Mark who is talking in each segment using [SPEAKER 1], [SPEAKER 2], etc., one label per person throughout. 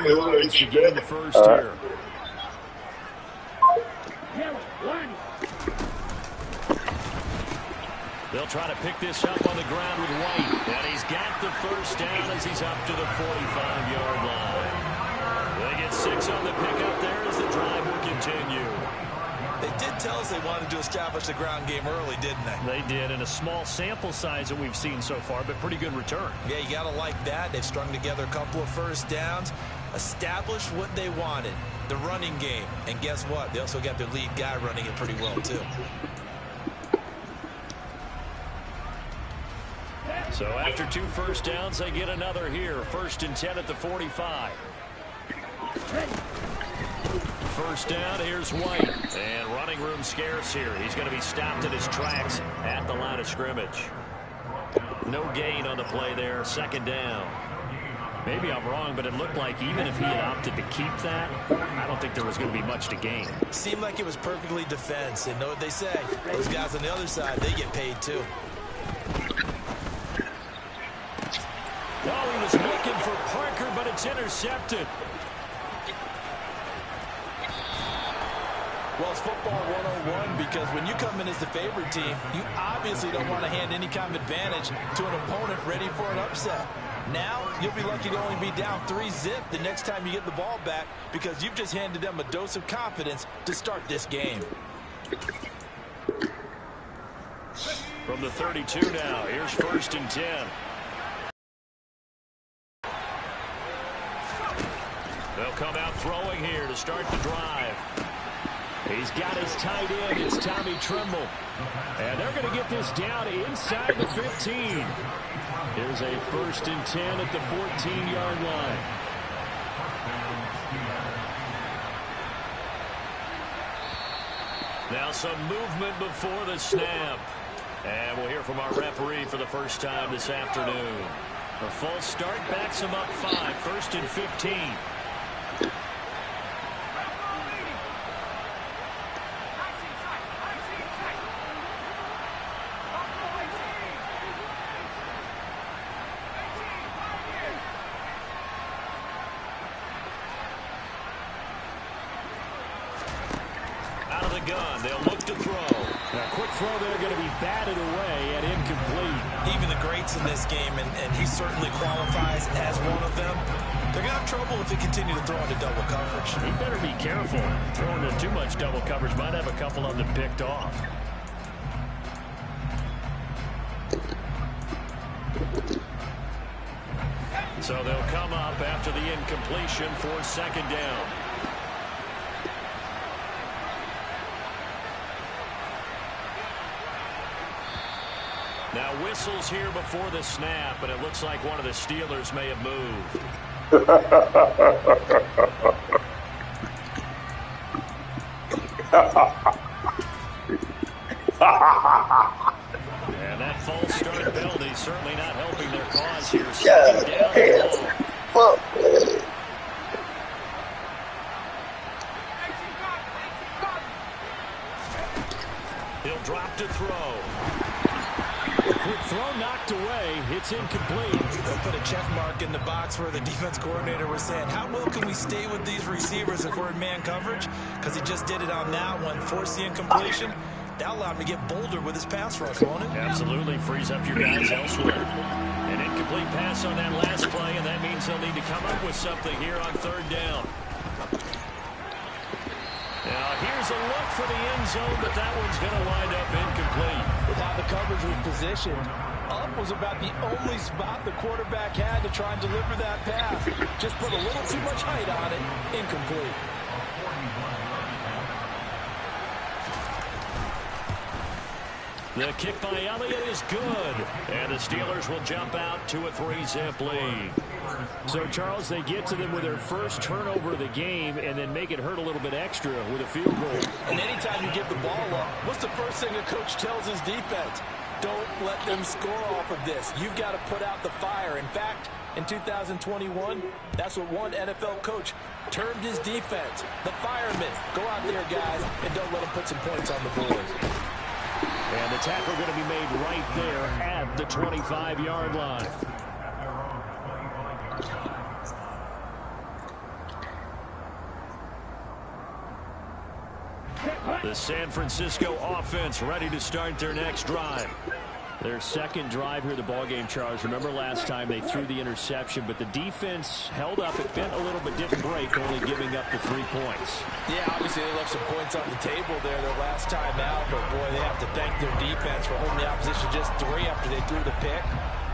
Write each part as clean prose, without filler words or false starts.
[SPEAKER 1] yards to gain the first here. They'll try to pick this up on the ground with White. And he's got the first down as he's up to the 45-yard line. They get 6 on the pickup there as the drive will continue.
[SPEAKER 2] They did tell us they wanted to establish the ground game early, didn't they?
[SPEAKER 1] They did, in a small sample size that we've seen so far, but pretty good return.
[SPEAKER 2] Yeah, you got to like that. They've strung together a couple of first downs, established what they wanted, the running game. And guess what? They also got their lead guy running it pretty well, too.
[SPEAKER 1] So after 2 first downs, they get another here. 1st and 10 at the 45. First down, here's White. And running room scarce here. He's going to be stopped in his tracks at the line of scrimmage. No gain on the play there. 2nd down. Maybe I'm wrong, but it looked like even if he had opted to keep that, I don't think there was going to be much to gain.
[SPEAKER 2] Seemed like it was perfectly defense. And know what they say? Those guys on the other side, they get paid too.
[SPEAKER 1] Oh, he was looking for Parker, but it's intercepted.
[SPEAKER 2] Well, it's football 101 because when you come in as the favorite team, you obviously don't want to hand any kind of advantage to an opponent ready for an upset. Now, you'll be lucky to only be down 3-zip the next time you get the ball back because you've just handed them a dose of confidence to start this game.
[SPEAKER 1] From the 32 now, here's 1st and 10. They'll come out throwing here to start the drive. He's got his tight end. It's Tommy Tremble. And they're going to get this down inside the 15. Here's a 1st and 10 at the 14-yard line. Now some movement before the snap. And we'll hear from our referee for the first time this afternoon. A false start backs him up 5. 1st and 15. Out of the gun, they'll look to throw. Now, quick throw there, going to be batted away and incomplete.
[SPEAKER 2] Even the greats in this game, and he certainly qualifies as one of them, they're going to have trouble if they continue to throw into double coverage.
[SPEAKER 1] He better be careful. Throwing into too much double coverage might have a couple of them picked off. So they'll come up after the incompletion for 2nd down. Now whistles here before the snap, and it looks like one of the Steelers may have moved. And that false start penalty certainly not helping their cause here. 2nd down.
[SPEAKER 3] Well,
[SPEAKER 1] He'll drop to throw. Quick throw knocked away. It's incomplete.
[SPEAKER 2] They'll put a check mark in the box where the defense coordinator was saying, how well can we stay with these receivers if we're in man coverage? Because he just did it on that one, forced the incompletion. That allowed him to get bolder with his pass rush, won't it?
[SPEAKER 1] Absolutely. Frees up your guys elsewhere. An incomplete pass on that last play, and that means they'll need to come up with something here on 3rd down. Now, here's a look for the end zone, but that one's going to wind up incomplete.
[SPEAKER 4] With how the coverage was positioned, up was about the only spot the quarterback had to try and deliver that pass. Just put a little too much height on it. Incomplete.
[SPEAKER 1] The kick by Elliott is good. And the Steelers will jump out to a 3-zip lead. So, Charles, they get to them with their first turnover of the game and then make it hurt a little bit extra with a field goal.
[SPEAKER 4] And anytime you give the ball up, what's the first thing a coach tells his defense? Don't let them score off of this. You've got to put out the fire. In fact, in 2021, that's what one NFL coach termed his defense. The firemen. Go out there, guys, and don't let them put some points on the board.
[SPEAKER 1] And the tackle going to be made right there at the 25-yard line. The San Francisco offense ready to start their next drive. Their second drive here of the ballgame, Charles. Remember last time they threw the interception, but the defense held up. It bent a little but didn't break, only giving up the 3 points.
[SPEAKER 2] Yeah, obviously they left some points on the table there their last time out, but boy, they have to thank their defense for holding the opposition just 3 after they threw the pick.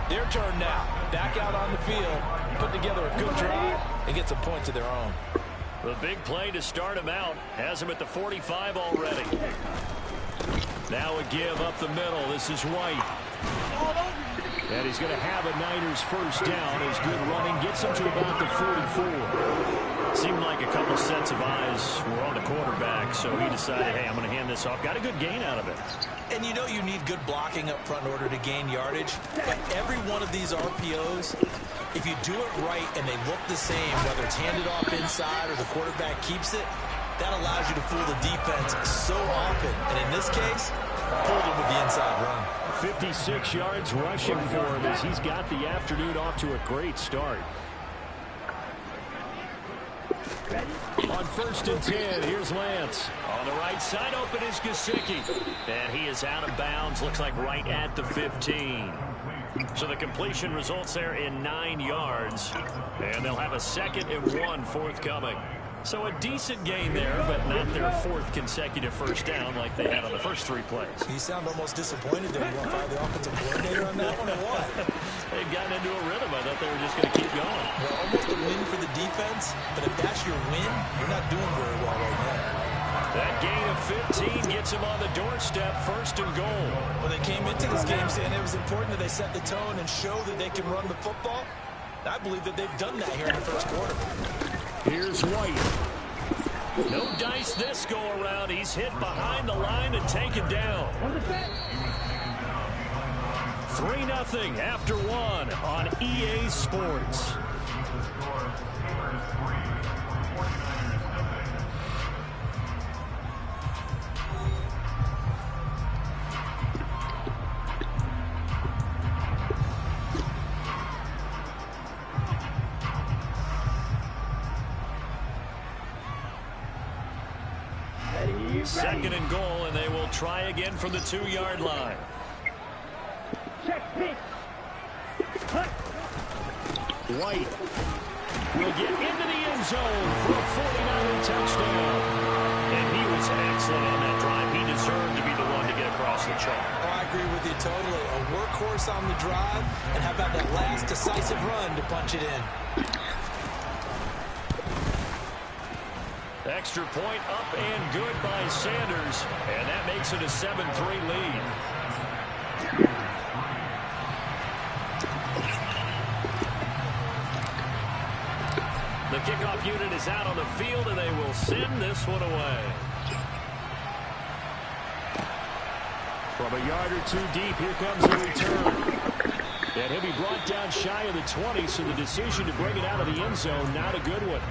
[SPEAKER 2] Their turn now. Back out on the field, put together a good drive, and get some points of their own.
[SPEAKER 1] The big play to start him out has him at the 45 already. Now a give up the middle. This is White. And he's going to have a Niners first down. His good running gets him to about the 44. Seemed like a couple sets of eyes were on the quarterback, so he decided, hey, I'm going to hand this off. Got a good gain out of it.
[SPEAKER 2] And you know you need good blocking up front in order to gain yardage. But every one of these RPOs, if you do it right and they look the same, whether it's handed off inside or the quarterback keeps it, that allows you to fool the defense so often. And in this case, fooled him with the inside run.
[SPEAKER 1] 56 yards rushing for him as he's got the afternoon off to a great start. On 1st and 10, here's Lance. On the right side, open is Gesicki. And he is out of bounds, looks like right at the 15. So the completion results there in 9 yards. And they'll have a 2nd and 1 forthcoming. So a decent gain there, but not their 4th consecutive first down like they had on the first 3 plays.
[SPEAKER 2] You sound almost disappointed there. You want to fire the offensive coordinator on that one or what?
[SPEAKER 1] They'd gotten into a rhythm. I thought they were just going to keep going.
[SPEAKER 2] Well, almost a win for the defense, but if that's your win, you're not doing very well right now.
[SPEAKER 1] That gain of 15 gets him on the doorstep, 1st and goal.
[SPEAKER 2] When they came into this game saying it was important that they set the tone and show that they can run the football, I believe that they've done that here in the first quarter.
[SPEAKER 1] Here's White. No dice this go around. He's hit behind the line and taken down. 3-0 after 1 on EA Sports. Second and goal, and they will try again from the 2-yard line. White will get into the end zone for a 49er touchdown. And he was excellent on that drive. He deserved to be the one to get across the chalk.
[SPEAKER 2] Oh, I agree with you totally. A workhorse on the drive, and how about that last decisive run to punch it in?
[SPEAKER 1] Extra point up and good by Sanders, and that makes it a 7-3 lead. The kickoff unit is out on the field, and they will send this one away. From a yard or 2 deep, here comes the return. And he'll be brought down shy of the 20, so the decision to bring it out of the end zone, not a good one.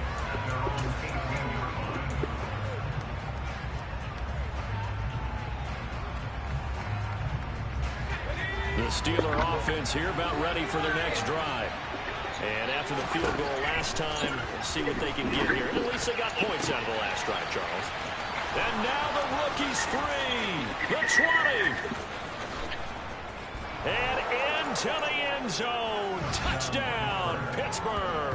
[SPEAKER 1] The Steeler offense here about ready for their next drive. And after the field goal last time, see what they can get here. And at least they got points out of the last drive, Charles. And now the rookie's free. The 20. And into the end zone. Touchdown, Pittsburgh.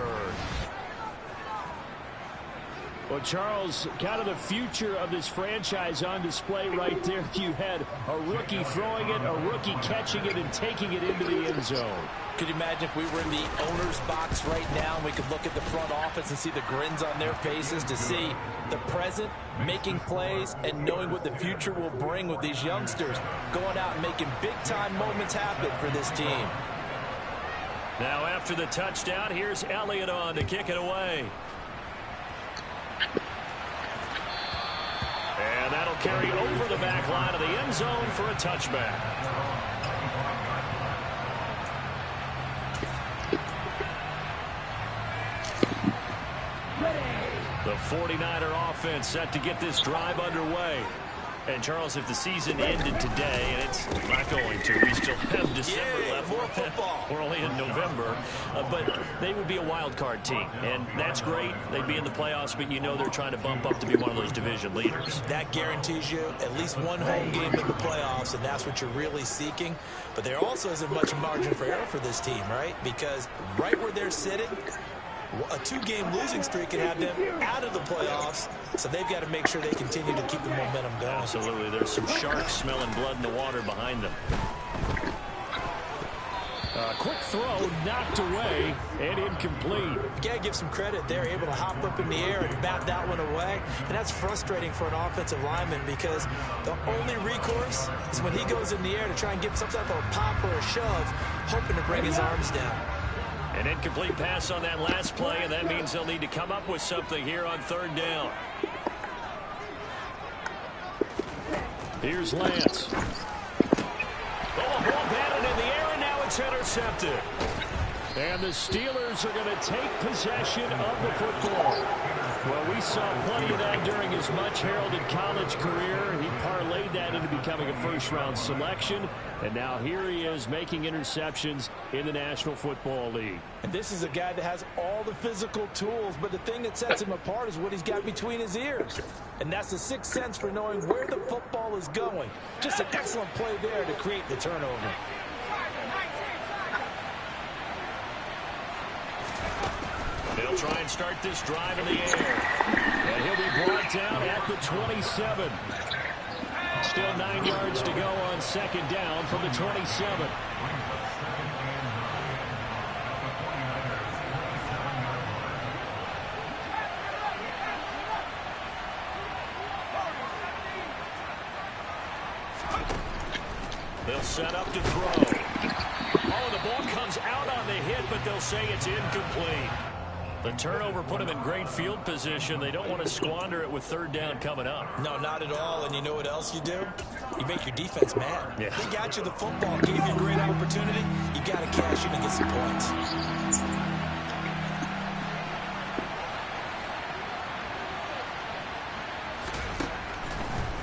[SPEAKER 1] Well, Charles, kind of the future of this franchise on display right there. You had a rookie throwing it, a rookie catching it, and taking it into the end zone.
[SPEAKER 2] Could you imagine if we were in the owner's box right now and we could look at the front office and see the grins on their faces to see the present, making plays, and knowing what the future will bring with these youngsters going out and making big-time moments happen for this team.
[SPEAKER 1] Now after the touchdown, here's Elliott on to kick it away. And that'll carry over the back line of the end zone for a touchback. The 49er offense set to get this drive underway. And, Charles, if the season ended today, and it's not going to, we still have December left.
[SPEAKER 2] More football.
[SPEAKER 1] We're only in November. But they would be a wild card team. And that's great. They'd be in the playoffs, but you know they're trying to bump up to be one of those division leaders.
[SPEAKER 2] That guarantees you at least one home game in the playoffs, and that's what you're really seeking. But there also isn't much margin for error for this team, right? Because right where they're sitting, a 2-game losing streak can have them out of the playoffs, so they've got to make sure they continue to keep the momentum going.
[SPEAKER 1] Absolutely. There's some sharks smelling blood in the water behind them.
[SPEAKER 3] Quick throw, knocked away, and incomplete.
[SPEAKER 2] You got to give some credit. They're able to hop up in the air and bat that one away, and that's frustrating for an offensive lineman because the only recourse is when he goes in the air to try and get some type of a pop or a shove, hoping to bring his arms down.
[SPEAKER 1] An incomplete pass on that last play, and that means they'll need to come up with something here on 3rd down.
[SPEAKER 3] Here's Lance.
[SPEAKER 1] Oh, ball batted in the air, and now it's intercepted.
[SPEAKER 3] And the Steelers are going to take possession of the football. Well, we saw plenty of that during his much-heralded college career. He parlayed that into becoming a first-round selection. And now here he is making interceptions in the National Football League.
[SPEAKER 2] And this is a guy that has all the physical tools, but the thing that sets him apart is what he's got between his ears. And that's the sixth sense for knowing where the football is going. Just an excellent play there to create the turnover.
[SPEAKER 1] They'll try and start this drive in the air.
[SPEAKER 3] And he'll be brought down at the 27. Still 9 yards to go on 2nd down from the 27.
[SPEAKER 1] They'll set up to throw. Oh, the ball comes out on the hit, but they'll say it's incomplete. The turnover put them in great field position. They don't want to squander it with 3rd down coming up.
[SPEAKER 2] No, not at all. And you know what else you do? You make your defense mad.
[SPEAKER 1] Yeah.
[SPEAKER 2] They got you the football, gave you a great opportunity. You got to cash in and get some points.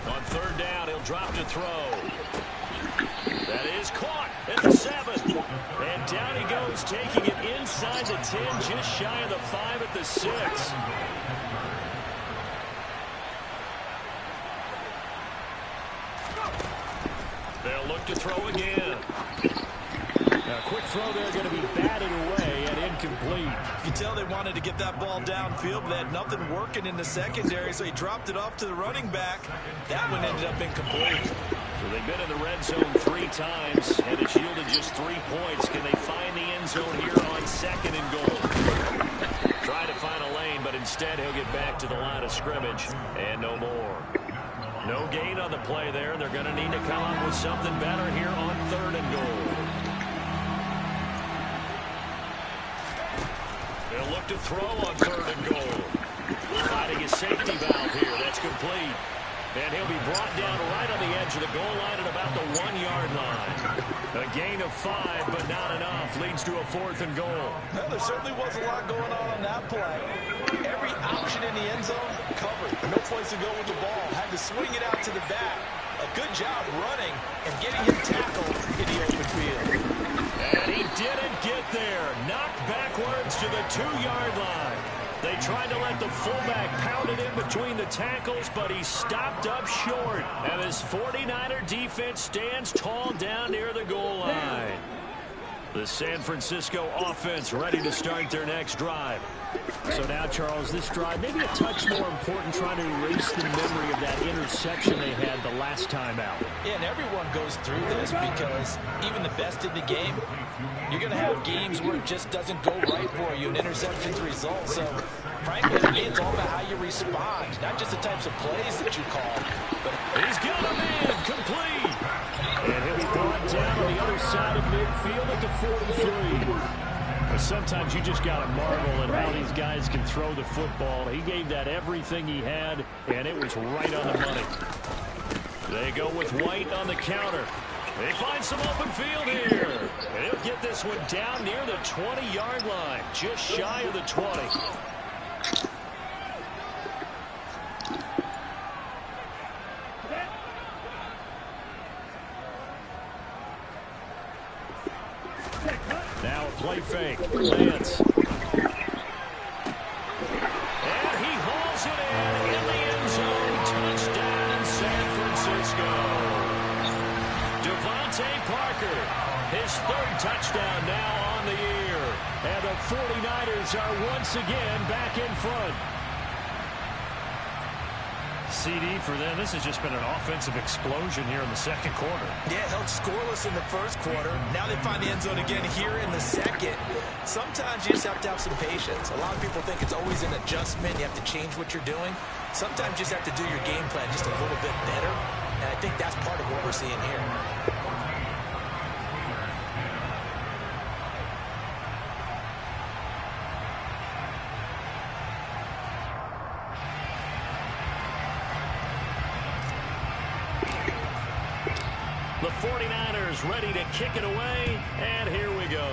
[SPEAKER 1] On 3rd down, he'll drop to throw. That is caught at the 7. And down he goes, taking it inside the 10, just shy of the 5 at the 6. They'll look to throw again.
[SPEAKER 3] A quick throw there going to be batted away and incomplete.
[SPEAKER 2] You can tell they wanted to get that ball downfield, but they had nothing working in the secondary, so he dropped it off to the running back. That one ended up incomplete.
[SPEAKER 1] So they've been in the red zone 3 times, and it's yielded just 3 points. Can they find the end zone here on 2nd and goal? Try to find a lane, but instead he'll get back to the line of scrimmage, and no more. No gain on the play there. They're going to need to come up with something better here on 3rd and goal. They'll look to throw on 3rd and goal. Finding a safety valve here. That's complete. And he'll be brought down right on the edge of the goal line at about the 1-yard line. A gain of 5, but not enough. Leads to a 4th and goal.
[SPEAKER 2] Well, there certainly was a lot going on that play. Every option in the end zone covered. No place to go with the ball. Had to swing it out to the back. A good job running and getting him tackled in the open field.
[SPEAKER 1] And he didn't get there. Knocked backwards to the 2-yard line. They tried to let the fullback pound it in between the tackles, but he stopped up short. And this 49er defense stands tall down near the goal line. The San Francisco offense ready to start their next drive.
[SPEAKER 3] So now, Charles, this drive maybe a touch more important, trying to erase the memory of that interception they had the last time out.
[SPEAKER 2] Yeah, and everyone goes through this because even the best in the game, you're going to have games where it just doesn't go right for you and interceptions result. So, frankly, to me, it's all about how you respond, not just the types of plays that you call. But
[SPEAKER 1] he's got him in, complete.
[SPEAKER 3] And he'll be brought down on the other side of midfield at the 43. But sometimes you just got to marvel at how these guys can throw the football. He gave that everything he had, and it was right on the money.
[SPEAKER 1] They go with White on the counter. They find some open field here. And he'll get this one down near the 20-yard line, just shy of the 20.
[SPEAKER 3] fake. Lance. And he hauls it in the end zone. Touchdown, San Francisco. Devontae Parker, his third touchdown now on the year. And the 49ers are once again back in front.
[SPEAKER 5] CD for them. This has just been an offensive explosion here in the second quarter.
[SPEAKER 4] Yeah, held scoreless in the first quarter. Now they find the end zone again here in the second. Sometimes you just have to have some patience. A lot of people think it's always an adjustment. You have to change what you're doing. Sometimes you just have to do your game plan just a little bit better. And I think that's part of what we're seeing here.
[SPEAKER 1] The 49ers ready to kick it away, and here we go.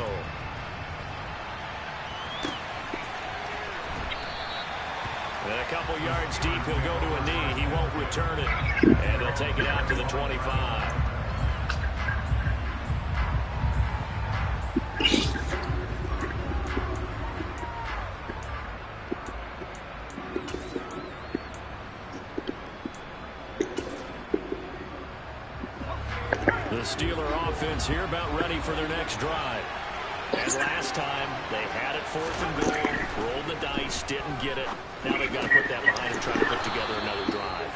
[SPEAKER 1] And a couple yards deep, he'll go to a knee. He won't return it, and they'll take it out to the 25. The Steeler offense here about ready for their next drive. And last time, they had it 4th and goal, rolled the dice, didn't get it. Now they've got to put that behind and try to put together another drive.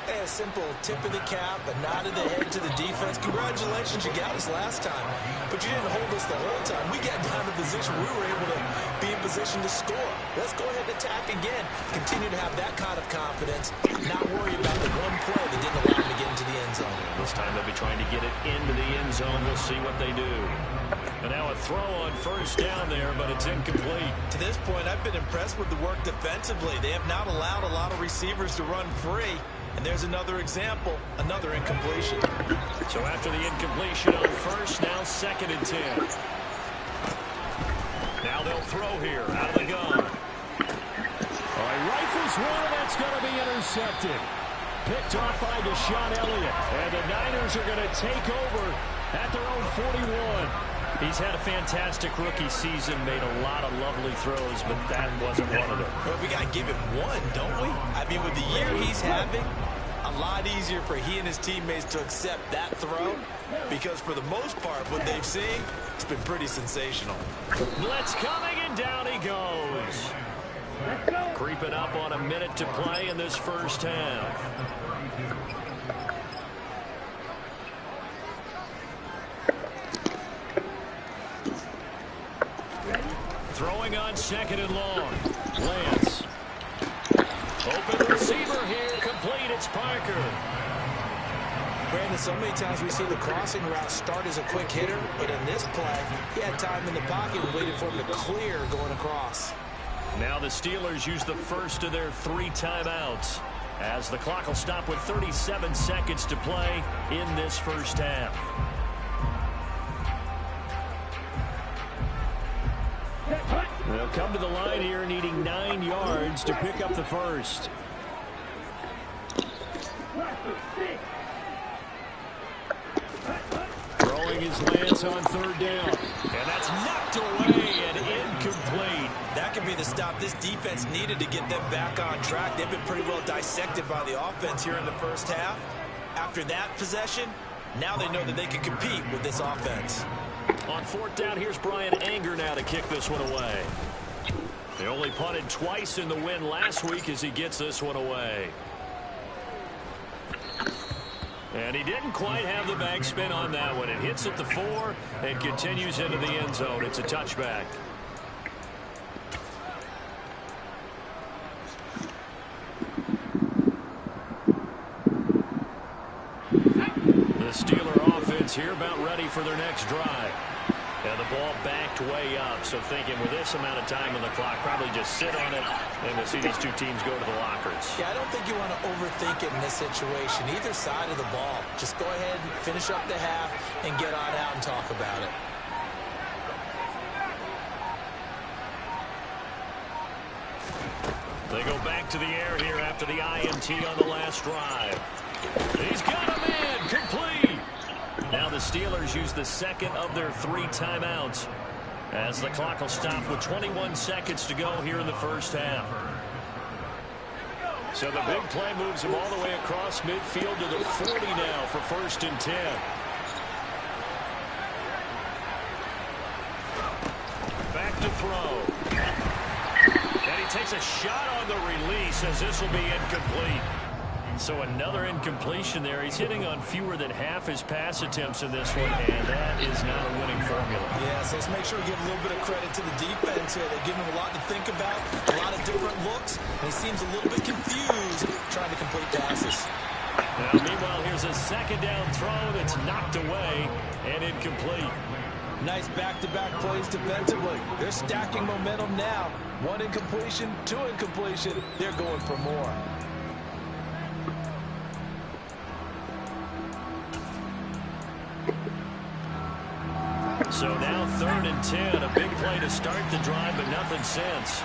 [SPEAKER 4] A simple tip of the cap, a nod of the head to the defense. Congratulations, you got us last time, but you didn't hold us the whole time. We got down to position. We were able to be in position to score. Let's go ahead and attack again. Continue to have that kind of confidence, not worry about the one play that didn't allow them to get into the end zone.
[SPEAKER 1] This time they'll be trying to get it into the end zone. We'll see what they do. And now a throw on first down there, but it's incomplete.
[SPEAKER 4] To this point, I've been impressed with the work defensively. They have not allowed a lot of receivers to run free. And there's another example, another incompletion.
[SPEAKER 1] So after the incompletion on first, now 2nd and 10. Now they'll throw here out of the gun.
[SPEAKER 3] All right, rifles one, and that's going to be intercepted. Picked off by Deshaun Elliott. And the Niners are going to take over at their own 41.
[SPEAKER 1] He's had a fantastic rookie season, made a lot of lovely throws, but that wasn't one of them.
[SPEAKER 4] Well, we got to give him one, don't we? I mean, with the year he's having, a lot easier for he and his teammates to accept that throw, because for the most part, what they've seen, it's been pretty sensational.
[SPEAKER 1] Blitz coming, and down he goes. Creeping up on a minute to play in this first half. Throwing on 2nd and long. Lance. Open receiver here. Complete. It's Parker.
[SPEAKER 4] Brandon, so many times we see the crossing route start as a quick hitter, but in this play, he had time in the pocket and waited for him to clear going across.
[SPEAKER 1] Now the Steelers use the first of their 3 timeouts, as the clock will stop with 37 seconds to play in this first half.
[SPEAKER 3] They'll come to the line here needing 9 yards to pick up the first. Throwing his Lance on 3rd down.
[SPEAKER 1] And that's knocked away and incomplete.
[SPEAKER 4] That could be the stop this defense needed to get them back on track. They've been pretty well dissected by the offense here in the first half. After that possession, now they know that they can compete with this offense.
[SPEAKER 1] On 4th down, here's Brian Anger now to kick this one away. They only punted twice in the win last week as he gets this one away. And he didn't quite have the backspin on that one. It hits at the 4 and continues into the end zone. It's a touchback. The Steeler offense here about ready for their next drive. And the ball backed way up, so thinking with this amount of time on the clock, probably just sit on it, and we'll see these two teams go to the lockers.
[SPEAKER 4] Yeah, I don't think you want to overthink it in this situation. Either side of the ball. Just go ahead, finish up the half, and get on out and talk about it.
[SPEAKER 1] They go back to the air here after the INT on the last drive. He's got him in, complete. Now the Steelers use the 2nd of their 3 timeouts. As the clock will stop with 21 seconds to go here in the first half.
[SPEAKER 3] So the big play moves him all the way across midfield to the 40 now for 1st and 10. Back to throw. And he takes a shot on the release as this will be incomplete. So another incompletion there. He's hitting on fewer than half his pass attempts in this one, and that is not a winning formula.
[SPEAKER 2] Yeah, so let's make sure we give a little bit of credit to the defense here. They give him a lot to think about, a lot of different looks, and he seems a little bit confused trying to complete passes.
[SPEAKER 3] Now, meanwhile, here's a 2nd down throw that's knocked away and incomplete.
[SPEAKER 2] Nice back-to-back plays defensively. They're stacking momentum now. 1 incompletion, 2 incompletion. They're going for more.
[SPEAKER 3] So now 3rd and 10, a big play to start the drive, but nothing since.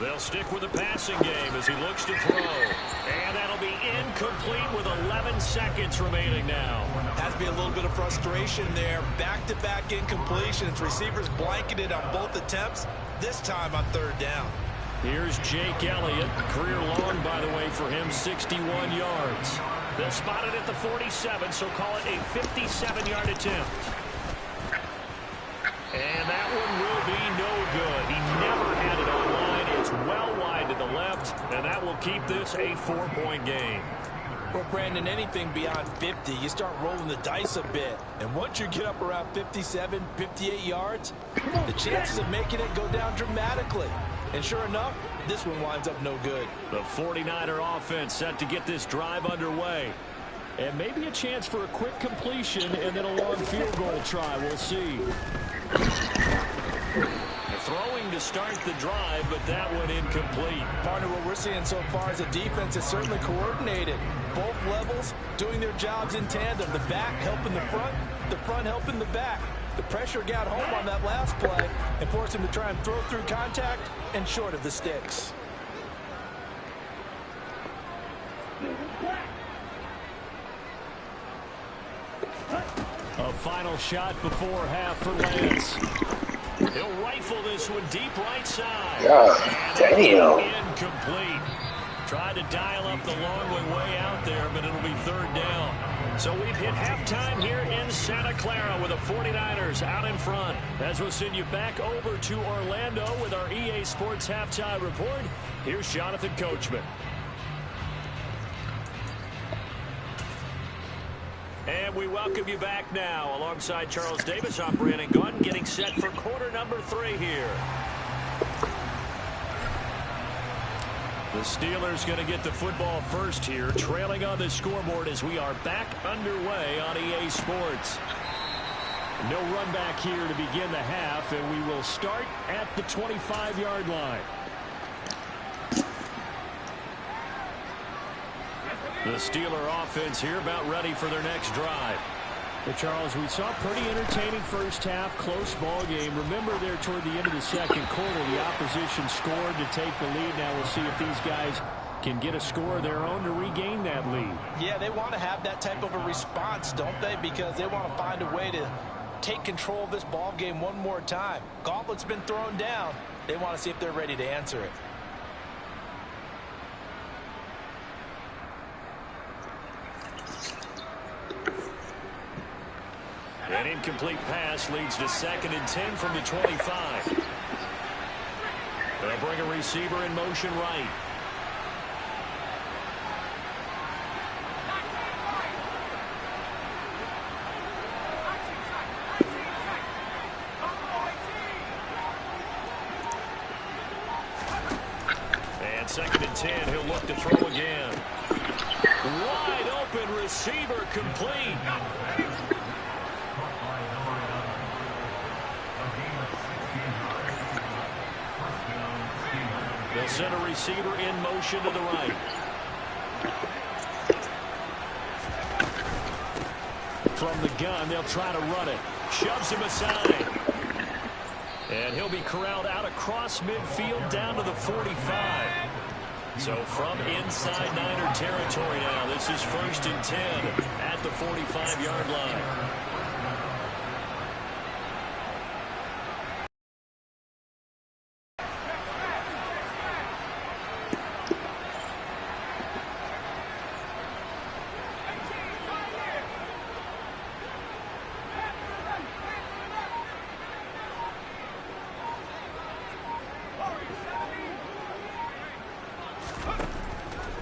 [SPEAKER 3] They'll stick with the passing game as he looks to throw. And that'll be incomplete with 11 seconds remaining now.
[SPEAKER 2] Has to be a little bit of frustration there. Back-to-back incompletions. Receivers blanketed on both attempts, this time on 3rd down.
[SPEAKER 3] Here's Jake Elliott. Career long, by the way, for him, 61 yards. They'll spot it at the 47, so call it a 57-yard attempt. And that one will be no good. He never had it online. It's well wide to the left, and that will keep this a 4-point game.
[SPEAKER 2] Well, Brandon, anything beyond 50, you start rolling the dice a bit. And once you get up around 57, 58 yards, the chances of making it go down dramatically. And sure enough, this one winds up no good.
[SPEAKER 3] The 49er offense set to get this drive underway. And maybe a chance for a quick completion and then a long field goal try. We'll see. Throwing to start the drive, but that one incomplete.
[SPEAKER 2] Partner, what we're seeing so far is a defense is certainly coordinated. Both levels doing their jobs in tandem. The back helping the front helping the back. The pressure got home on that last play and forced him to try and throw through contact and short of the sticks.
[SPEAKER 3] A final shot before half for Lance. He'll rifle this one deep right side.
[SPEAKER 6] God damn.
[SPEAKER 3] Incomplete. Tried to dial up the long way out there, but it'll be 3rd down. So we've hit halftime here in Santa Clara with the 49ers out in front. As we'll send you back over to Orlando with our EA Sports Halftime Report, here's Jonathan Coachman. And we welcome you back now. Alongside Charles Davis, I'm Brandon Gunn, getting set for quarter number 3 here. The Steelers going to get the football first here, trailing on the scoreboard as we are back underway on EA Sports. No run back here to begin the half, and we will start at the 25-yard line. The Steeler offense here about ready for their next drive. Well, Charles, we saw a pretty entertaining first half, close ball game. Remember there toward the end of the 2nd quarter, the opposition scored to take the lead. Now we'll see if these guys can get a score of their own to regain that lead.
[SPEAKER 2] Yeah, they want to have that type of a response, don't they? Because they want to find a way to take control of this ball game one more time. Gauntlet's been thrown down. They want to see if they're ready to answer it.
[SPEAKER 3] An incomplete pass leads to 2nd and 10 from the 25. They'll bring a receiver in motion right. And 2nd and 10, he'll look to throw again. Wide open receiver complete. They'll send a receiver in motion to the right. From the gun, they'll try to run it. Shoves him aside. And he'll be corralled out across midfield down to the 45. So from inside Niner territory now, this is 1st and 10 at the 45-yard line.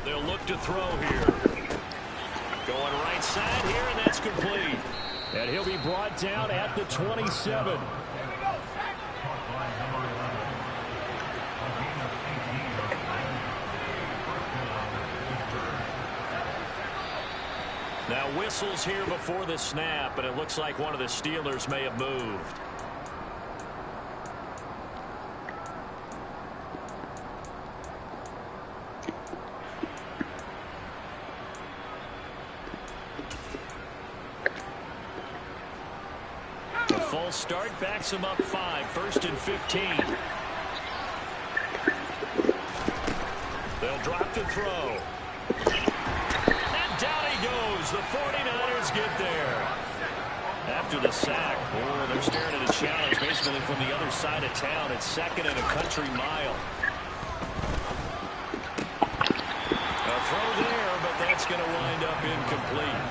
[SPEAKER 3] They'll look to throw here. Going right side here, and that's complete. And he'll be brought down at the 27. Now whistles here before the snap, and it looks like one of the Steelers may have moved. Full start backs him up 5, 1st and 15. They'll drop to throw. And down he goes. The 49ers get there. After the sack, they're staring at a challenge basically from the other side of town. It's 2nd and a country mile. A throw there, but that's going to wind up incomplete.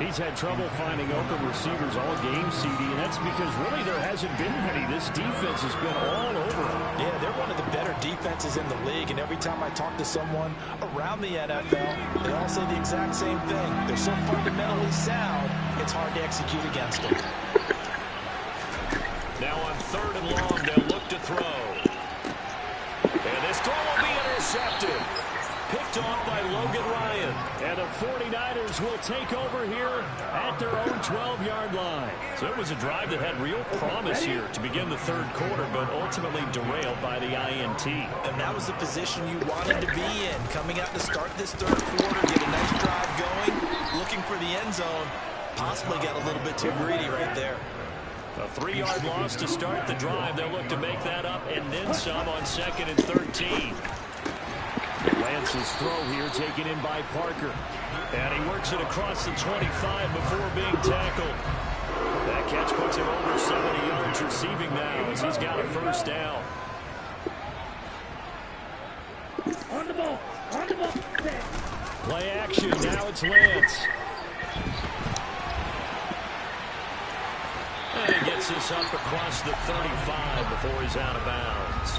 [SPEAKER 3] He's had trouble finding open receivers all game, CD, and that's because really there hasn't been many. This defense has been all over him.
[SPEAKER 4] Yeah, they're one of the better defenses in the league, and every time I talk to someone around the NFL, they all say the exact same thing. They're so fundamentally sound, it's hard to execute against them.
[SPEAKER 3] Now on 3rd and long, they'll look to throw. And this throw will be intercepted. Picked off by Logan Ryan. And the 49ers will take over here at their own 12-yard line. So it was a drive that had real promise here to begin the 3rd quarter, but ultimately derailed by the INT.
[SPEAKER 4] And that was the position you wanted to be in. Coming out to start this 3rd quarter, get a nice drive going, looking for the end zone. Possibly got a little bit too greedy right there.
[SPEAKER 3] A 3-yard loss to start the drive. They'll look to make that up and then some on 2nd and 13. Lance's throw here taken in by Parker. And he works it across the 25 before being tackled. That catch puts him over 70 yards receiving now as he's got a 1st down.
[SPEAKER 6] On the ball. On the ball.
[SPEAKER 3] Play action. Now it's Lance. And he gets this up across the 35 before he's out of bounds.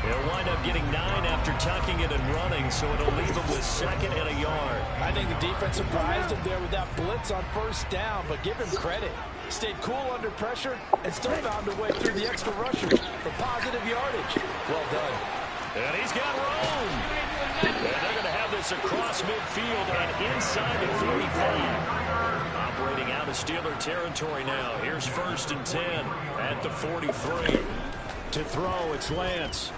[SPEAKER 3] He'll wind up getting 9 after tucking it and running, so it'll leave him with 2nd and a yard.
[SPEAKER 4] I think the defense surprised him there with that blitz on 1st down, but give him credit. Stayed cool under pressure and still found a way through the extra rushers for positive yardage. Well done.
[SPEAKER 3] And he's got room. And they're going to have this across midfield and inside the 45. Operating out of Steeler territory now. Here's 1st and 10 at the 43. To throw, it's Lance.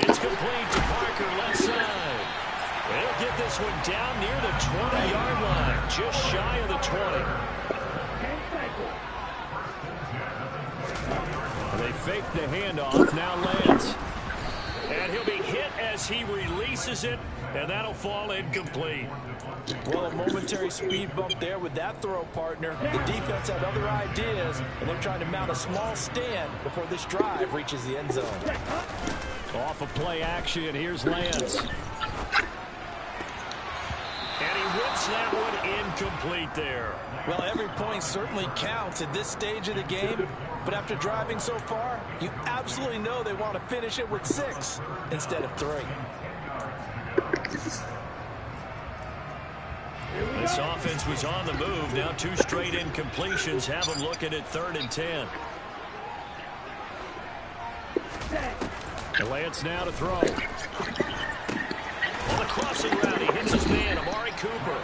[SPEAKER 3] It's complete to Parker, left side. He'll get this one down near the 20-yard line, just shy of the 20. They fake the handoff, now Lance. And he'll be hit as he releases it, and that'll fall incomplete.
[SPEAKER 4] Well, a momentary speed bump there with that throw, partner. The defense had other ideas, and they're trying to mount a small stand before this drive reaches the end zone.
[SPEAKER 3] Off of play action, here's Lance. And he whips that one incomplete there.
[SPEAKER 4] Well, every point certainly counts at this stage of the game, but after driving so far, you absolutely know they want to finish it with 6 instead of 3.
[SPEAKER 3] This offense was on the move. Now 2 straight incompletions have them looking at 3rd and 10. Lance now to throw. On the crossing route, he hits his man, Amari Cooper.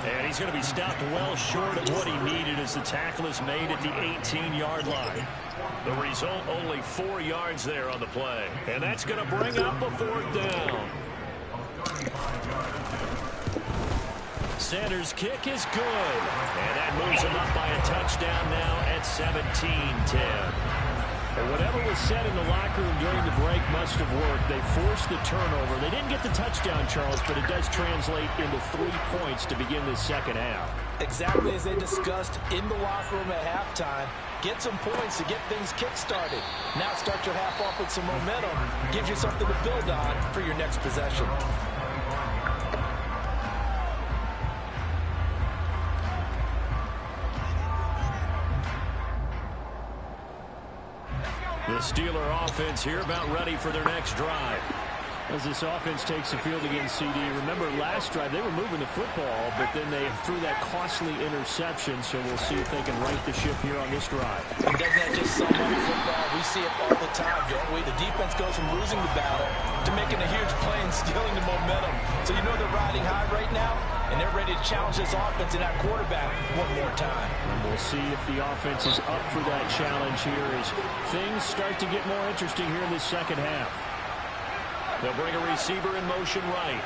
[SPEAKER 3] And he's going to be stopped well short of what he needed as the tackle is made at the 18-yard line. The result, only 4 yards there on the play. And that's going to bring up a 4th down.
[SPEAKER 1] Sanders' kick is good. And that moves him up by a touchdown now at 17-10. But whatever was said in the locker room during the break must have worked. They forced the turnover. They didn't get the touchdown, Charles, but it does translate into 3 points to begin this second half.
[SPEAKER 4] Exactly as they discussed in the locker room at halftime. Get some points to get things kick-started. Now start your half off with some momentum. Gives you something to build on for your next possession.
[SPEAKER 1] The Steeler offense here about ready for their next drive.
[SPEAKER 3] As this offense takes the field against CD, remember last drive they were moving the football, but then they threw that costly interception, so we'll see if they can right the ship here on this drive.
[SPEAKER 4] And doesn't that just sum up football? We see it all the time, don't we? The defense goes from losing the battle to making a huge play and stealing the momentum. So you know they're riding high right now, and they're ready to challenge this offense and that quarterback one more time.
[SPEAKER 3] And we'll see if the offense is up for that challenge here as things start to get more interesting here in this second half.
[SPEAKER 1] They'll bring a receiver in motion right.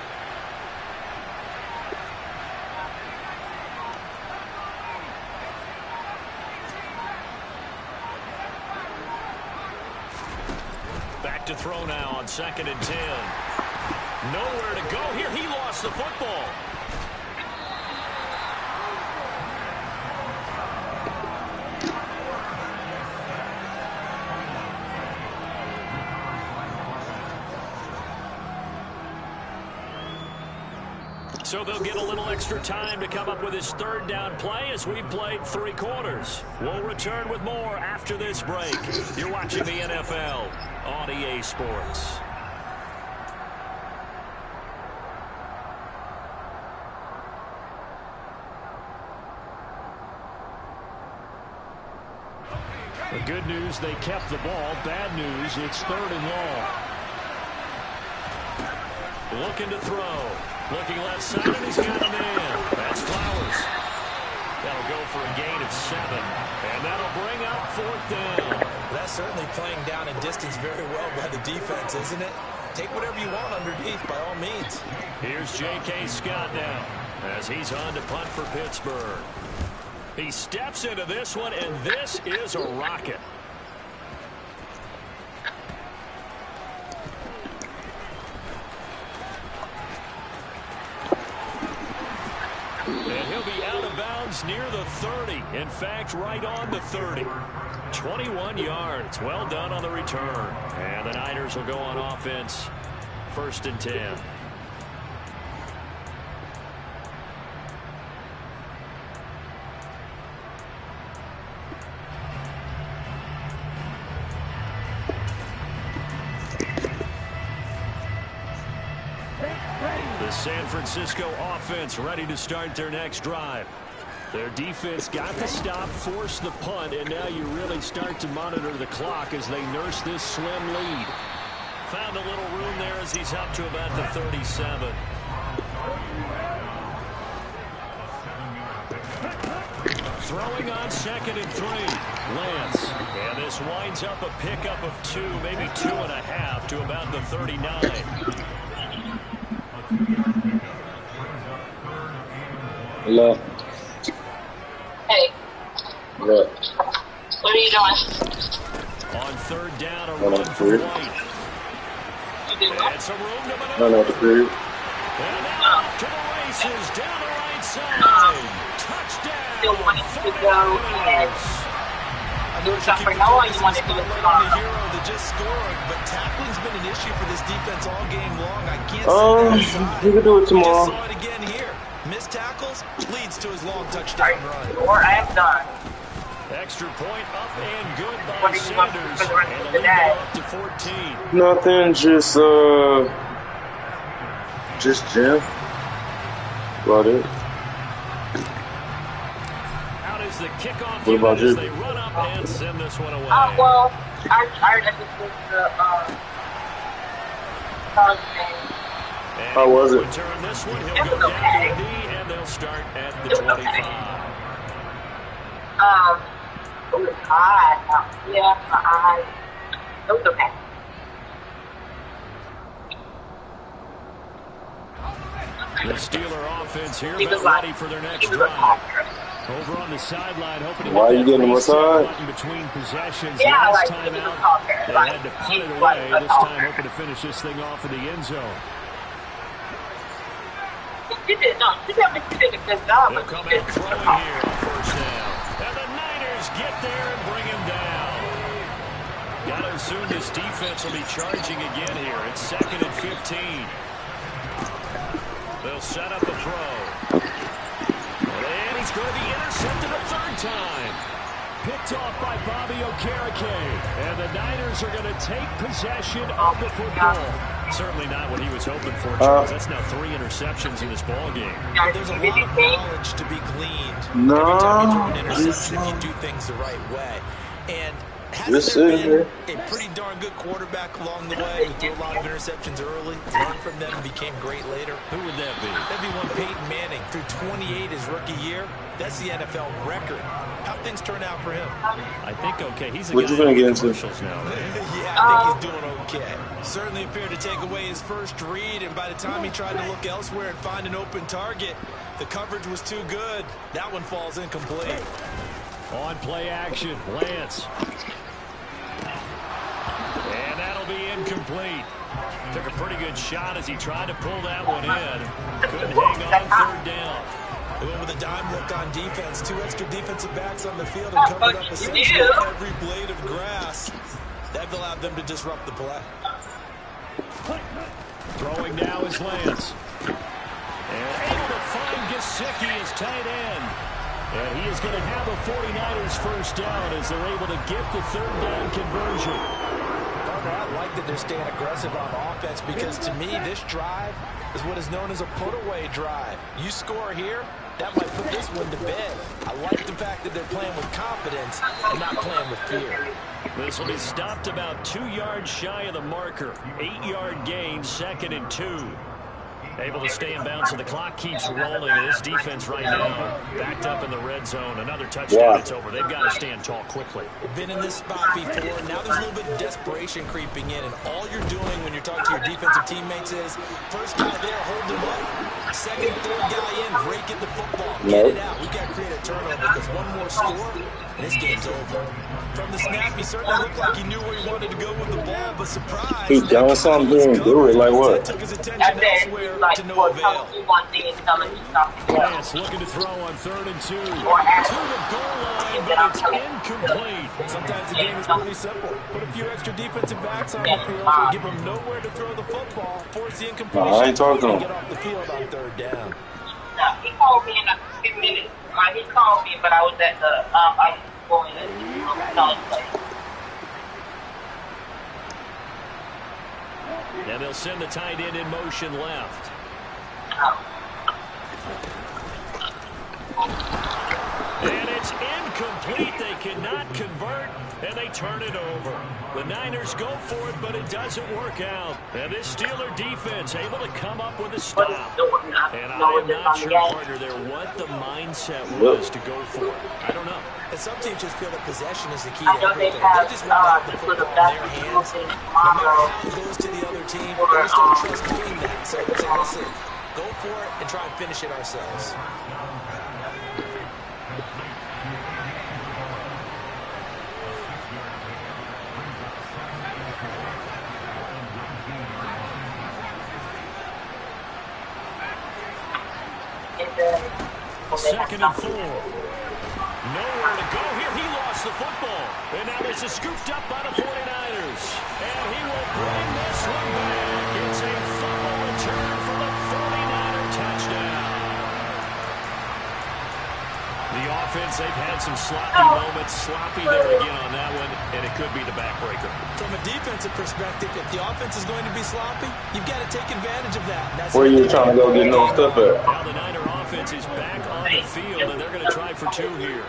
[SPEAKER 1] Back to throw now on 2nd and 10. Nowhere to go here. He lost the football. So they'll get a little extra time to come up with his 3rd down play as we've played 3 quarters. We'll return with more after this break. You're watching the NFL on EA Sports.
[SPEAKER 3] The good news, they kept the ball. Bad news, it's 3rd and long.
[SPEAKER 1] Looking to throw. Looking left side, and he's got a man. That's Flowers. That'll go for a gain of 7. And that'll bring up 4th down.
[SPEAKER 4] That's certainly playing down in distance very well by the defense, isn't it? Take whatever you want underneath, by all means.
[SPEAKER 1] Here's J.K. Scott now as he's on to punt for Pittsburgh. He steps into this one, and this is a rocket. And he'll be out of bounds near the 30. In fact, right on the 30. 21 yards. Well done on the return. And the Niners will go on offense. 1st and 10. The San Francisco offense ready to start their next drive. Their defense got the stop, forced the punt, and now you really start to monitor the clock as they nurse this slim lead. Found a little room there as he's up to about the 37. Throwing on 2nd and 3. Lance. And this winds up a pickup of 2, maybe 2.5 to about the 39.
[SPEAKER 7] Hello.
[SPEAKER 8] Hey.
[SPEAKER 7] What?
[SPEAKER 8] What are you doing?
[SPEAKER 1] On 3rd down, a run for White. And some room to maneuver.
[SPEAKER 7] I know the period.
[SPEAKER 1] And now off to the races, down the right side. Touchdown.
[SPEAKER 8] Still wanting to go and do something. No, you want to do it
[SPEAKER 4] on the hero that just scored, but tackling's been an issue for this defense all game long. I can't see that.
[SPEAKER 7] You can do it tomorrow.
[SPEAKER 4] Just saw it again here. Missed tackles leads to his long touchdown run.
[SPEAKER 8] Or I am done.
[SPEAKER 1] Extra point up and good by
[SPEAKER 8] What do you want
[SPEAKER 1] Sanders.
[SPEAKER 8] for the rest
[SPEAKER 1] And
[SPEAKER 8] of
[SPEAKER 1] the
[SPEAKER 8] the
[SPEAKER 1] lead
[SPEAKER 8] day?
[SPEAKER 1] up to 14.
[SPEAKER 7] Nothing, just Jim. About it.
[SPEAKER 1] Out is the kickoff
[SPEAKER 7] What about
[SPEAKER 1] unit as
[SPEAKER 7] you?
[SPEAKER 1] they run up and send this one away.
[SPEAKER 8] Well, I just did the college game.
[SPEAKER 1] And
[SPEAKER 7] How was it?
[SPEAKER 1] Return this one. He'll
[SPEAKER 8] It
[SPEAKER 1] go
[SPEAKER 8] was
[SPEAKER 1] down
[SPEAKER 8] okay.
[SPEAKER 1] to a knee, and they'll start at the
[SPEAKER 8] It was
[SPEAKER 1] 25.
[SPEAKER 8] okay. It was hot. Yeah, my eyes. It was okay.
[SPEAKER 3] The Steeler offense here
[SPEAKER 8] He was
[SPEAKER 3] about
[SPEAKER 8] like,
[SPEAKER 3] ready for their
[SPEAKER 8] he
[SPEAKER 3] next
[SPEAKER 8] was a
[SPEAKER 3] drive.
[SPEAKER 8] talker.
[SPEAKER 3] Over on the sideline, hoping to
[SPEAKER 7] Why
[SPEAKER 3] get
[SPEAKER 7] you
[SPEAKER 3] that
[SPEAKER 7] getting him
[SPEAKER 3] reset
[SPEAKER 7] aside?
[SPEAKER 3] button between possessions.
[SPEAKER 8] Yeah,
[SPEAKER 3] Last
[SPEAKER 8] like,
[SPEAKER 3] time
[SPEAKER 8] he was a
[SPEAKER 3] out,
[SPEAKER 8] talker.
[SPEAKER 3] they
[SPEAKER 8] Like,
[SPEAKER 3] had to punt
[SPEAKER 8] he's
[SPEAKER 3] it
[SPEAKER 8] like
[SPEAKER 3] away.
[SPEAKER 8] a
[SPEAKER 3] This time,
[SPEAKER 8] talker.
[SPEAKER 3] hoping to finish this thing off in the end zone.
[SPEAKER 8] You did a good job.
[SPEAKER 3] They'll come out throwing here on first down. And the Niners get there and bring him down. Got to assume this defense will be charging again here. It's 2nd and 15. They'll set up a throw. And he's going to be intercepted a third time. Picked off by Bobby Okereke. And the Niners are going to take possession of the football. Certainly not what he was hoping for, Charles. That's now 3 interceptions in this ball game.
[SPEAKER 2] There's a lot of knowledge to be gleaned
[SPEAKER 7] No,
[SPEAKER 2] every time you throw an interception if you do things the right way. And
[SPEAKER 7] This
[SPEAKER 2] hasn't there
[SPEAKER 7] is
[SPEAKER 2] been a pretty darn good quarterback along the way who threw a lot of interceptions early, learned from them, and became great later?
[SPEAKER 3] Who would that be?
[SPEAKER 2] That'd be one Peyton Manning through 28 his rookie year. That's the NFL record. How things turn out for him?
[SPEAKER 3] I think okay. He's a
[SPEAKER 7] What
[SPEAKER 3] guy
[SPEAKER 7] you finna
[SPEAKER 3] in
[SPEAKER 7] get into?
[SPEAKER 3] commercials now, right?
[SPEAKER 2] Yeah, I think he's doing okay. Certainly appeared to take away his first read, and by the time he tried to look elsewhere and find an open target, the coverage was too good. That one falls incomplete.
[SPEAKER 3] On play action, Lance. And that'll be incomplete. Took a pretty good shot as he tried to pull that one in. Couldn't hang on third down.
[SPEAKER 2] They went with a dime look on defense. 2 extra defensive backs on the field and covered up essentially every blade of grass. That allowed them to disrupt the play.
[SPEAKER 3] Throwing now is Lance. And able to find Gesicki as tight end. And he is going to have a 49ers first down as they're able to get the third down conversion.
[SPEAKER 2] I like that they're staying aggressive on offense because to me this drive is what is known as a put-away drive. You score here, that might put this one to bed. I like the fact that they're playing with confidence and not playing with fear.
[SPEAKER 3] This will be stopped about 2 yards shy of the marker. 8-yard gain, 2nd and 2. Able to stay in bounds, so the clock keeps rolling. This defense right now backed up in the red zone. Another touchdown, it's over. They've got to stand tall quickly.
[SPEAKER 2] Been in this spot before. Now there's a little bit of desperation creeping in, and all you're doing when you're talking to your defensive teammates is first guy there, hold him up. Second, third guy in, break at the football. Get it out. We've got to create a turnover because one more score, and this game's over. From the snap, he certainly looked like he knew where he wanted to go with the ball, but surprise.
[SPEAKER 7] He done something, he didn't do it. Like what?
[SPEAKER 2] Took his attention elsewhere to no avail.
[SPEAKER 3] Lance looking to throw on 3rd and 2. To the goal line, but it's incomplete.
[SPEAKER 2] Sometimes the game is pretty simple. Put a few extra defensive backs on the field, give them nowhere to throw the football, force the incompletion,
[SPEAKER 7] I ain't talking to him.
[SPEAKER 2] and get off the field on 3rd down.
[SPEAKER 8] He called me in a few minutes. He called me, but I was at the I was going to college place.
[SPEAKER 3] And they'll send the tight end in motion left. And it's incomplete. They cannot convert, and they turn it over. The Niners go for it, but it doesn't work out. And this Steeler defense able to come up with a stop. And I am not sure, partner, there what the mindset was to go for it. I don't know.
[SPEAKER 2] And some teams just feel that possession is the key to everything. They just want to have the football in their hands. No matter how it goes to the other team, they just don't trust doing that. So they say, listen, go for it and try and finish it ourselves.
[SPEAKER 3] Second and 4. Nowhere to go here. He lost the football. And now this is scooped up by the 49ers. And he will bring this one back. It's a fumble return for the 49er touchdown. The offense, they've had some sloppy moments. Sloppy there again on that one. And it could be the backbreaker.
[SPEAKER 2] From a defensive perspective, if the offense is going to be sloppy, you've got to take advantage of that. That's
[SPEAKER 7] Where you trying to go get no stuff at?
[SPEAKER 3] Now the Niner offense is back on the field, and they're going to try for 2 here.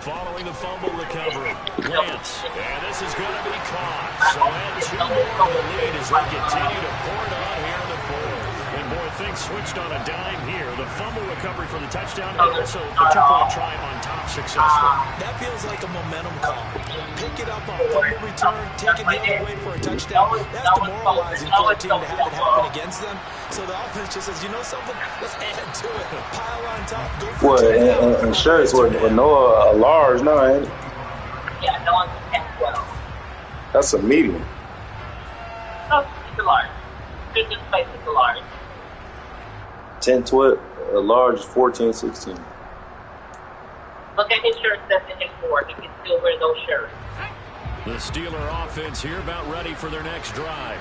[SPEAKER 3] Following the fumble recovery, Lance. And this is going to be caught. So add 2 more to the lead as they continue to pour it on here in the 4th. And boy,
[SPEAKER 5] things switched on a dime here. The fumble recovery for the touchdown and also a two-point try on top successful.
[SPEAKER 4] That feels like a momentum call. Pick it up on fumble return, take it the other way for a touchdown. That's demoralizing for a team to have it happen against them. So the offense just says, you know something? Let's add to it. Pile on top. Go for
[SPEAKER 7] What, and shirts with Noah a large, no, ain't it?
[SPEAKER 8] Yeah, no one's 10-12.
[SPEAKER 7] That's a medium.
[SPEAKER 8] No, it's a large. This place is a large.
[SPEAKER 7] 10-12, a large is 14-16.
[SPEAKER 8] Look at his shirt that's in his board. He can still wear those shirts.
[SPEAKER 3] The Steeler offense here about ready for their next drive.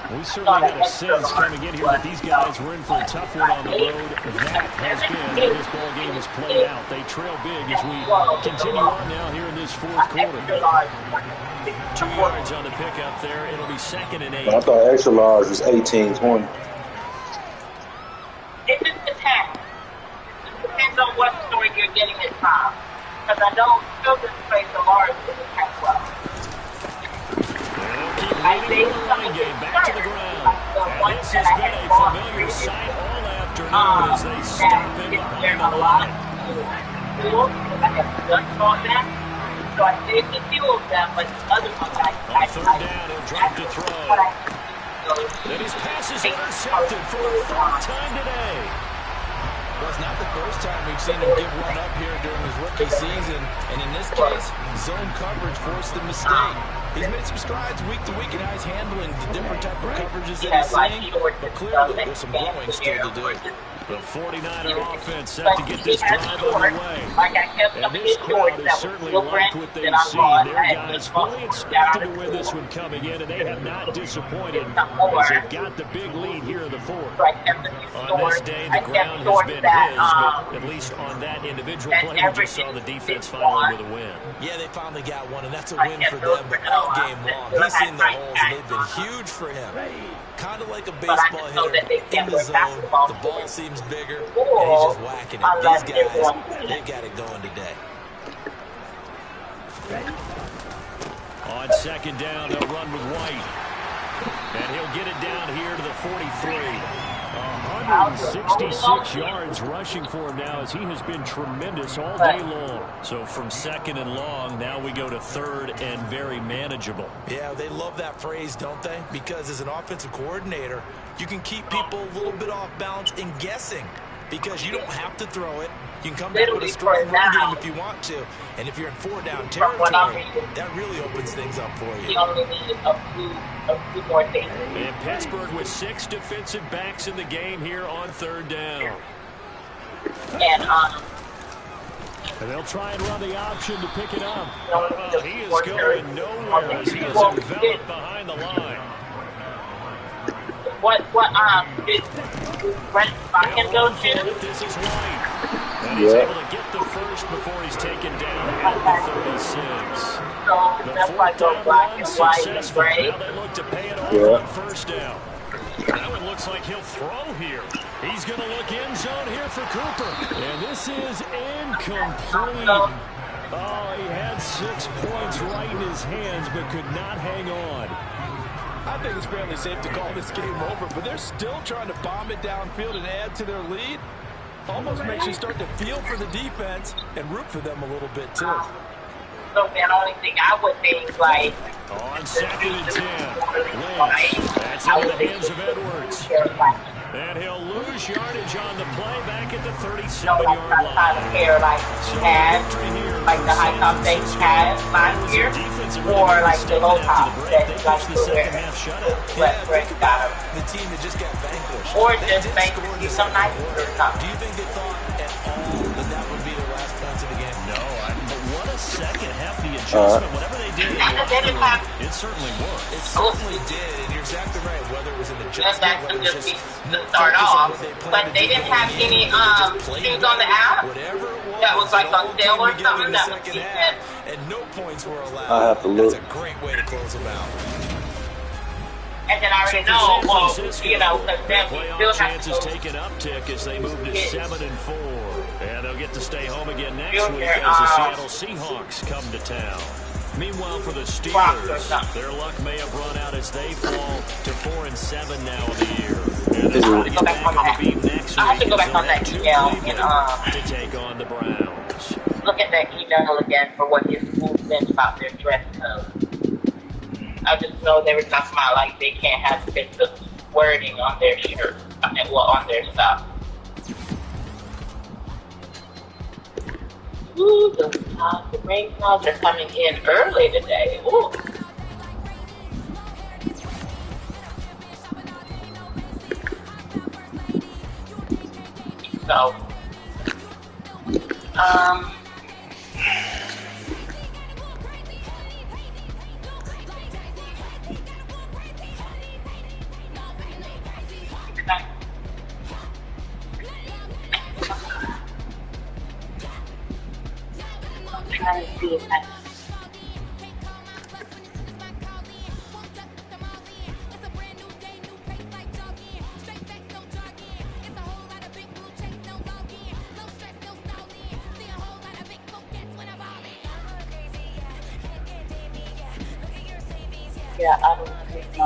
[SPEAKER 3] We certainly had a sense coming in here that these guys were in for a tough one on the road. That has been how this ball game has played out. They trail big as we continue on now here in this fourth quarter.
[SPEAKER 1] 2 yards on the pickup there. It'll be 2nd and 8.
[SPEAKER 7] I thought extra large was 18-20.
[SPEAKER 8] It just depends. It depends on what story you're getting at time. Because I know children's place a large is a 10-12.
[SPEAKER 1] Leading the line game back to the ground. And this has been a familiar sight all afternoon as they stop him behind the line.
[SPEAKER 8] I have just thought that. So I saved a few of them, but other ones
[SPEAKER 1] On 3rd down, he'll drop to throw. Then his pass is intercepted for the 3rd time today.
[SPEAKER 2] Well, it's not the first time we've seen him give one up here during his rookie season. And in this case, zone coverage forced the mistake. He's made some strides week to week, and now he's handling the different type of coverages that he's seeing. But clearly, there's some growing still to do.
[SPEAKER 1] The 49er offense set to get this drive underway. And this crowd has certainly liked what they've seen. Their guys fully expected to win this one coming in, and they have not disappointed as they've got the big lead here in the 4th. On this day, the ground has been his, but at least on that individual play, we just saw the defense finally with a win.
[SPEAKER 4] Yeah, they finally got one, and that's a win for them, but all game long. He's seen the holes, and they've been huge for him. Kind of like a baseball hitter in the zone. The ball seems bigger, and he's just whacking it. These guys, they've got it going today.
[SPEAKER 1] On 2nd down, they'll run with White. And he'll get it down here to the 43.
[SPEAKER 3] 166 yards rushing for him now as he has been tremendous all day long.
[SPEAKER 1] So from 2nd and long, now we go to 3rd and very manageable.
[SPEAKER 4] Yeah, they love that phrase, don't they? Because as an offensive coordinator, you can keep people a little bit off balance and guessing because you don't have to throw it. You can come back with a strong run game if you want to. And if you're in 4-down territory, that really opens things up for you.
[SPEAKER 1] And Pittsburgh with 6 defensive backs in the game here on 3rd down.
[SPEAKER 3] And they'll try and run the option to pick it up.
[SPEAKER 1] He is going nowhere as he is enveloped behind the line.
[SPEAKER 8] Did Brent Bakken go to?
[SPEAKER 1] This is White. And he's able to get the first before he's taken down at the 36.
[SPEAKER 8] So that's why I go black and white and gray.
[SPEAKER 1] Now they look to pay it off on 1st down. That one looks like he'll throw here. He's going to look end zone here for Cooper.
[SPEAKER 3] And this is incomplete. Oh, he had 6 points right in his hands but could not hang on.
[SPEAKER 2] I think it's fairly safe to call this game over, but they're still trying to bomb it downfield and add to their lead. Almost makes you start to feel for the defense and root for them a little bit, too.
[SPEAKER 8] So the only thing I would think, like...
[SPEAKER 1] On 2nd and 10, Lynch. That's into the hands of Edwards. And he'll lose yardage on the play back at the 37-yard line.
[SPEAKER 8] Like the high top they had last year, or like the low top that like
[SPEAKER 1] the second half shutout.
[SPEAKER 4] The team that just got vanquished.
[SPEAKER 8] Or just make some nice or something.
[SPEAKER 4] Do you think they thought at all that that would be the last points of the game?
[SPEAKER 1] No, but what a second half the adjustment. Whatever they did, it certainly worked.
[SPEAKER 4] It certainly did, and you're exactly right. Whether it was an adjustment, whether it was just
[SPEAKER 8] to start off, but they didn't have any things on the app that was like on sale or something that was decent.
[SPEAKER 4] And no points were allowed.
[SPEAKER 7] I have to look.
[SPEAKER 4] That's a great way to close them out.
[SPEAKER 8] And then I already know, well, you know, because then we still have
[SPEAKER 1] chances take an uptick as they move to 7-4. And they'll get to stay home again next week as the Seattle Seahawks come to town. Meanwhile, for the Steelers, their luck may have run out as they fall to 4-7 now in the year.
[SPEAKER 7] Is
[SPEAKER 8] I have
[SPEAKER 7] it?
[SPEAKER 8] to go back on that. I have to go back on that email and
[SPEAKER 1] to take on the Browns.
[SPEAKER 8] look at that email again for what his school said about their dress code. I just know they were talking about like they can't have the wording on their shirt, on their stuff. Ooh, the rain clouds are coming in early today. Ooh. So, I'm trying to see if I yeah, I don't think,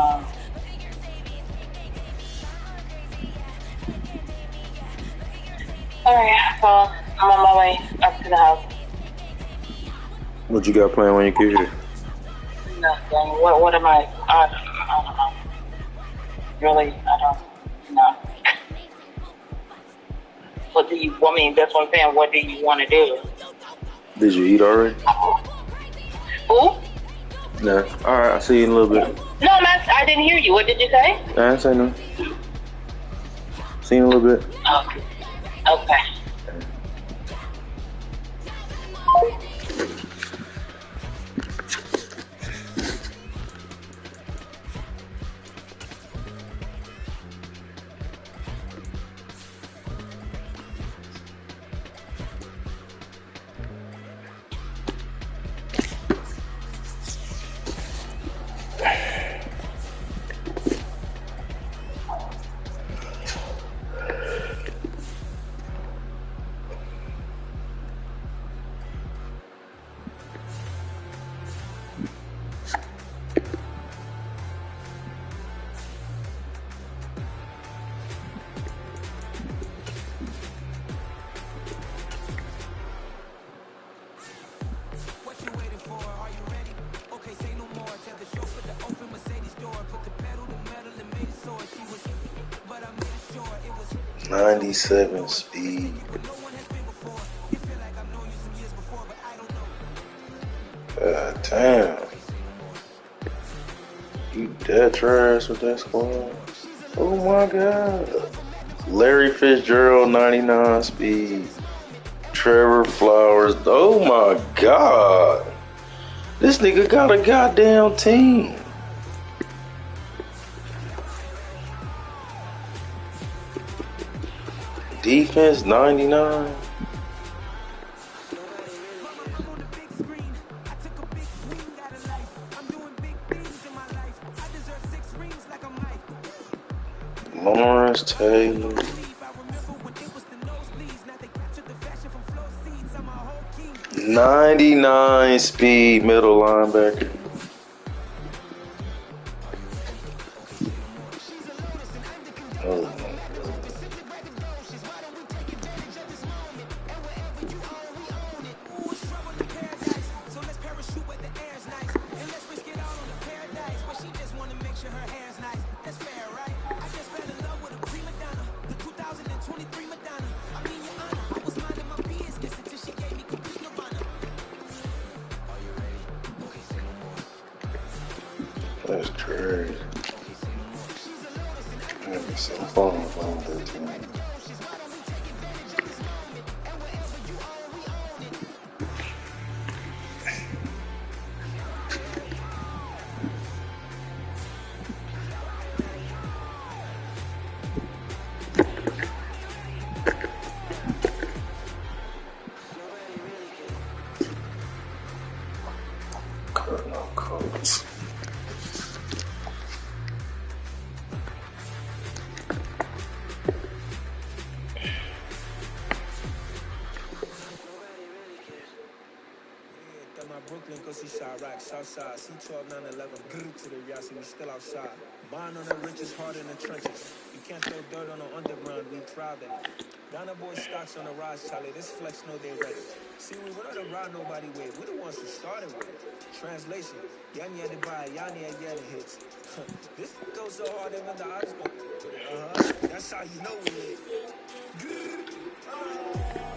[SPEAKER 8] alright, so I'm on my way up to the house.
[SPEAKER 7] What you got planned when you get here?
[SPEAKER 8] Nothing. What am I don't know. Really, I don't know. What do you, I mean, that's what I'm saying, what do you want to do?
[SPEAKER 7] Did you eat already?
[SPEAKER 8] Who?
[SPEAKER 7] Nah. Alright, I'll see you in a little bit.
[SPEAKER 8] No, I didn't hear you. What did you say?
[SPEAKER 7] Nah, I ain't say nothing. See you in a little bit.
[SPEAKER 8] Okay. Okay.
[SPEAKER 7] .97 speed. God damn. You dead trash with that squad. Oh my god. Larry Fitzgerald 99 speed. Trevor Flowers. Oh my god. This nigga got a goddamn team. Defense 99. Lawrence Taylor. 99 speed middle linebacker. Oh my God. That's crazy. Having some fun with that team. Cardinal Colts.
[SPEAKER 9] Brooklyn, cause he shot rock, Southside, C12, 911, good to the Yassi, we still outside. Bond on the richest, heart in the trenches. You can't throw dirt on the underground, we proud of it. Ghana boy stocks on the rise, Charlie. This flex know they ready. See, we went on the ride nobody with. We the ones who started with it. Translation: Yanya the buy, Yanya the hits. This goes so hard, even the odds go. That's how you know we lit.